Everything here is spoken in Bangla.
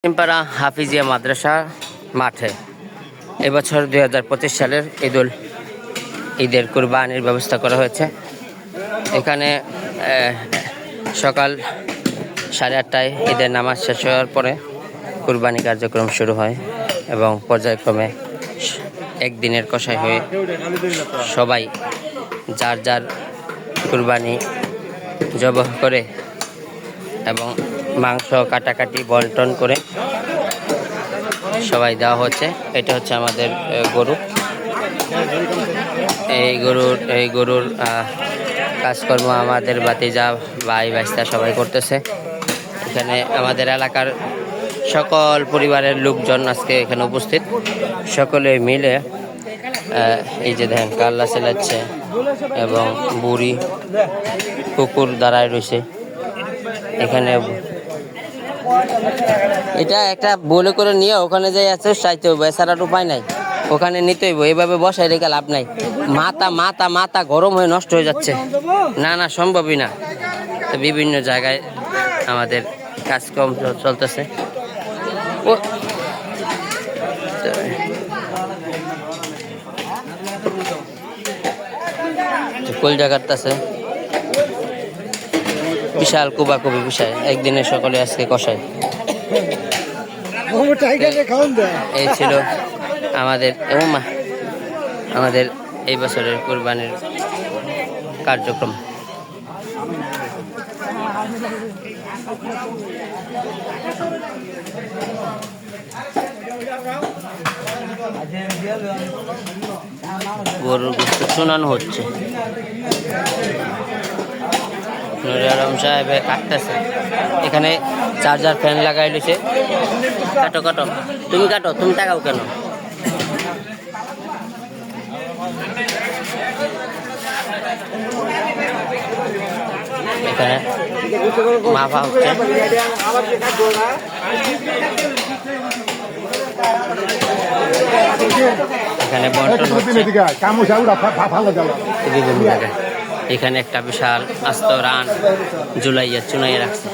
পাড়া হাফিজিয়া মাদ্রাসা মাঠে এবছর 2025 সালের ঈদের কুরবানির ব্যবস্থা করা হয়েছে। এখানে সকাল 8:30টায় ঈদের নামাজ শেষ হওয়ার পরে কুরবানি কার্যক্রম শুরু হয় এবং পর্যায়ক্রমে একদিনের কষাই হয়ে সবাই যার যার কুরবানি জবাহ করে এবং মাংস কাটাকাটি বন্টন করে সবাই দেওয়া হচ্ছে। এটা হচ্ছে আমাদের গরু। এই গরুর কাজকর্ম আমাদের ভাতিজা ভাই ভাইস্তা সবাই করতেছে। এখানে আমাদের এলাকার সকল পরিবারের লোকজন আজকে এখানে উপস্থিত। সকলে মিলে এই যে দেখেন কাল্লা চালাচ্ছে এবং বুড়ি কুকুর দাঁড়ায় রয়েছে। এখানে এটা একটা বলে করে নিয়ে ওখানে যাই আছে চাইতে হইব, এছাড়ার উপায় নাই। ওখানে নিতে হইব, এইভাবে বসাই রেখে লাভ নাই। মাথা গরম হয়ে নষ্ট হয়ে যাচ্ছে। না সম্ভবই না। তো বিভিন্ন জায়গায় আমাদের কাজকর্ম চলতেছে। কলজা কাটতেছে, বিশাল কুবাকুবি বিষয়। একদিনে সকলে আজকে কষায়। এই ছিল আমাদের এই বছরের কুরবানির কার্যক্রম। গরুর গোশত শোনানো হচ্ছে। নুরে আলম সাহেব কাটতেছে। এখানে চার্জার ফ্যান লাগাই দিয়েছে। কাটো তুমি তাকাও কেন? এখানে মাফা হচ্ছে। এখানে বন্টন হচ্ছে বিভিন্ন জায়গায়। এখানে একটা বিশাল আস্ত রান ঝুলাইয়া চুনাইয়া রাখছে।